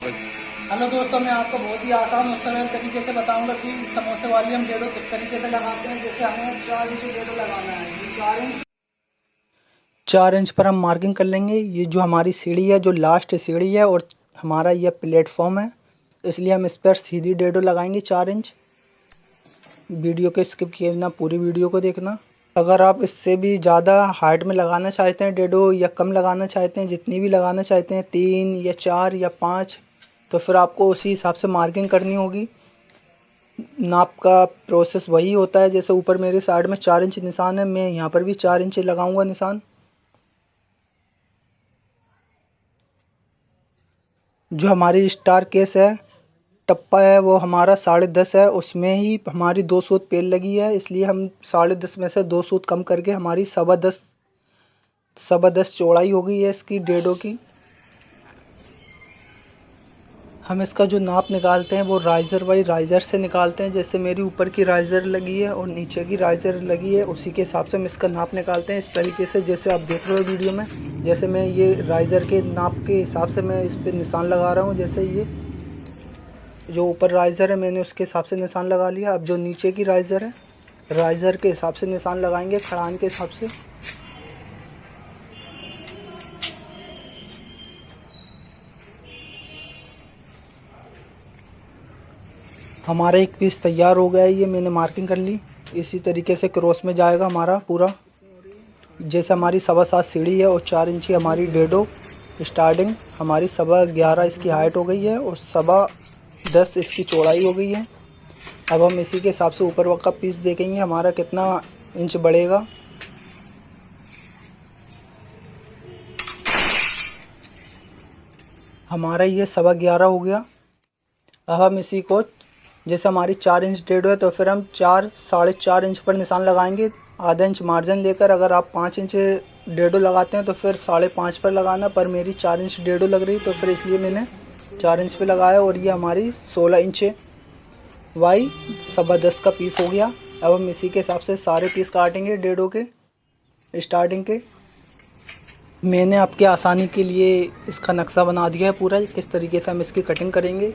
Hello दोस्तों, मैं आपको बहुत ही आसान और सरल तरीके से बताऊंगा कि समोसे वाली हम डेडो किस तरीके से लगाते हैं। जैसे हमें 4 इंच डेडो लगाना है। ये 4 इंच पर हम मार्किंग कर लेंगे। ये जो हमारी सीढ़ी है, जो लास्ट सीढ़ी है और हमारा यह प्लेटफॉर्म है, इसलिए हम इस पर सीधी डेडो लगाएंगे 4 इंच। वीडियो को स्किप किए बिना पूरी वीडियो को देखना। अगर आप इससे भी ज़्यादा हाइट में लगाना चाहते हैं डेडो, या कम लगाना चाहते हैं, जितनी भी लगाना चाहते हैं, 3 या 4 या 5, तो फिर आपको उसी हिसाब से मार्किंग करनी होगी। नाप का प्रोसेस वही होता है। जैसे ऊपर मेरे साइड में 4 इंच निशान है, मैं यहाँ पर भी 4 इंच लगाऊंगा निशान। जो हमारी स्टार केस है, टप्पा है, वो हमारा 10.5 है। उसमें ही हमारी 2 सूत पेल लगी है, इसलिए हम 10.5 में से 2 सूत कम करके हमारी 10.25 चौड़ाई हो गई है इसकी डेडो की। हम इसका जो नाप निकालते हैं वो राइज़र बाई राइज़र से निकालते हैं। जैसे मेरी ऊपर की राइज़र लगी है और नीचे की राइज़र लगी है, उसी के हिसाब से हम इसका नाप निकालते हैं इस तरीके से, जैसे आप देख रहे हो वीडियो में। जैसे मैं ये राइज़र के नाप के हिसाब से मैं इस पर निशान लगा रहा हूँ। जैसे ये जो ऊपर राइज़र है, मैंने उसके हिसाब से निशान लगा लिया। अब जो नीचे की राइज़र है, राइज़र के हिसाब से निशान लगाएंगे, खड़ान के हिसाब से। हमारा एक पीस तैयार हो गया है, ये मैंने मार्किंग कर ली। इसी तरीके से क्रॉस में जाएगा हमारा पूरा। जैसे हमारी 7.25 सीढ़ी है और 4 इंची हमारी डेडो स्टार्टिंग, हमारी 11.25 इसकी हाइट हो गई है और 10.25 इसकी चौड़ाई हो गई है। अब हम इसी के हिसाब से ऊपर का पीस देखेंगे हमारा कितना इंच बढ़ेगा। हमारा ये 11.25 हो गया। अब हम इसी को, जैसे हमारी 4 इंच डेडो है, तो फिर हम 4 साढ़े 4 इंच पर निशान लगाएंगे, आधा इंच मार्जिन लेकर। अगर आप 5 इंच डेडो लगाते हैं तो फिर 5.5 पर लगाना, पर मेरी 4 इंच डेडो लग रही, तो फिर इसलिए मैंने 4 इंच पे लगाया। और ये हमारी 16 इंच बाई 10.25 का पीस हो गया। अब हम इसी के हिसाब से सारे पीस काटेंगे डेडो के स्टार्टिंग के। मैंने आपके आसानी के लिए इसका नक्शा बना दिया है पूरा, किस तरीके से हम इसकी कटिंग करेंगे।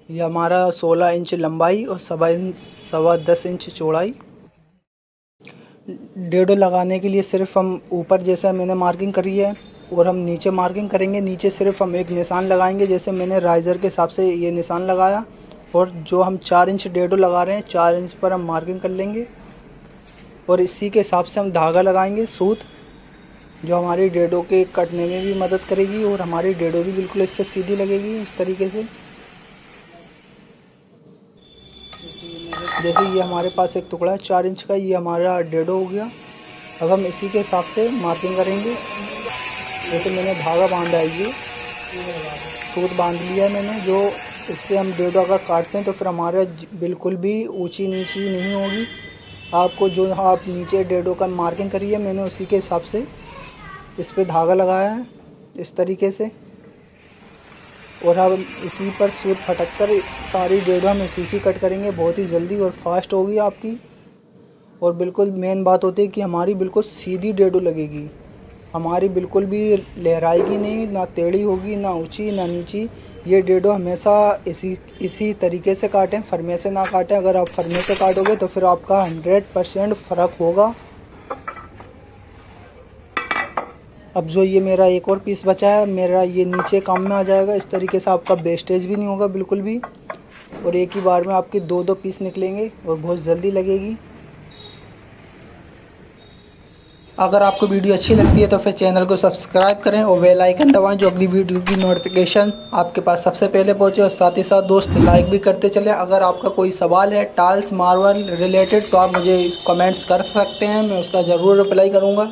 ये हमारा 16 इंच लंबाई और 10.25 इंच चौड़ाई। डेडो लगाने के लिए सिर्फ हम ऊपर जैसे मैंने मार्किंग करी है और हम नीचे मार्किंग करेंगे। नीचे सिर्फ हम एक निशान लगाएंगे, जैसे मैंने राइज़र के हिसाब से ये निशान लगाया। और जो हम 4 इंच डेडो लगा रहे हैं, 4 इंच पर हम मार्किंग कर लेंगे और इसी के हिसाब से हम धागा लगाएंगे, सूत, जो हमारी डेडो के कटने में भी मदद करेगी और हमारी डेडो भी बिल्कुल इससे सीधी लगेगी इस तरीके से। जैसे ये हमारे पास एक टुकड़ा है 4 इंच का, ये हमारा डेडो हो गया। अब हम इसी के हिसाब से मार्किंग करेंगे। जैसे मैंने धागा बांधा है, ये सूत बांध लिया है मैंने, जो इससे हम डेडो अगर काटते हैं तो फिर हमारे बिल्कुल भी ऊंची नीची नहीं होगी। आपको जो आप नीचे डेडो का मार्किंग करी है, मैंने उसी के हिसाब से इस पर धागा लगाया है इस तरीके से। और हम इसी पर सूत फटक कर सारी डेडो हम इसी से कट करेंगे। बहुत ही जल्दी और फास्ट होगी आपकी। और बिल्कुल मेन बात होती है कि हमारी बिल्कुल सीधी डेडो लगेगी, हमारी बिल्कुल भी लहराएगी नहीं, ना टेढ़ी होगी, ना ऊंची ना नीची। ये डेडो हमेशा इसी तरीके से काटें, फरमे से ना काटें। अगर आप फरमे से काटोगे तो फिर आपका 100% फ़र्क होगा। अब जो ये मेरा एक और पीस बचा है, मेरा ये नीचे काम में आ जाएगा। इस तरीके से आपका वेस्टेज भी नहीं होगा बिल्कुल भी, और एक ही बार में आपके 2-2 पीस निकलेंगे और बहुत जल्दी लगेगी। अगर आपको वीडियो अच्छी लगती है तो फिर चैनल को सब्सक्राइब करें और बेल आइकन दबाएं, जो अगली वीडियो की नोटिफिकेशन आपके पास सबसे पहले पहुंचे। और साथ ही साथ दोस्त लाइक भी करते चलें। अगर आपका कोई सवाल है टाइल्स मार्बल रिलेटेड, तो आप मुझे कमेंट्स कर सकते हैं, मैं उसका ज़रूर रिप्लाई करूँगा।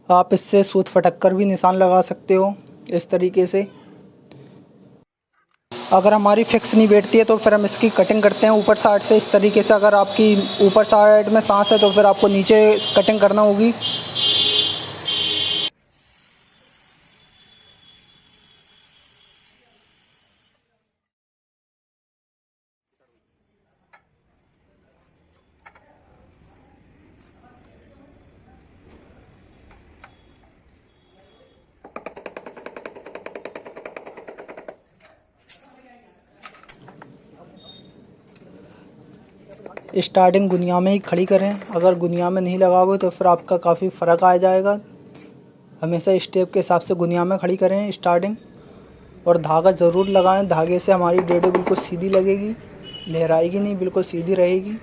आप इससे सूत फटक कर भी निशान लगा सकते हो इस तरीके से। अगर हमारी फिक्स नहीं बैठती है तो फिर हम इसकी कटिंग करते हैं ऊपर साइड से इस तरीके से। अगर आपकी ऊपर साइड में सांस है तो फिर आपको नीचे कटिंग करना होगी। स्टार्टिंग गुनिया में ही खड़ी करें। अगर गुनिया में नहीं लगाओगे तो फिर आपका काफ़ी फ़र्क आ जाएगा। हमेशा स्टेप के हिसाब से गुनिया में खड़ी करें स्टार्टिंग। और धागा ज़रूर लगाएं, धागे से हमारी डेडो बिल्कुल सीधी लगेगी, लहराएगी नहीं, बिल्कुल सीधी रहेगी।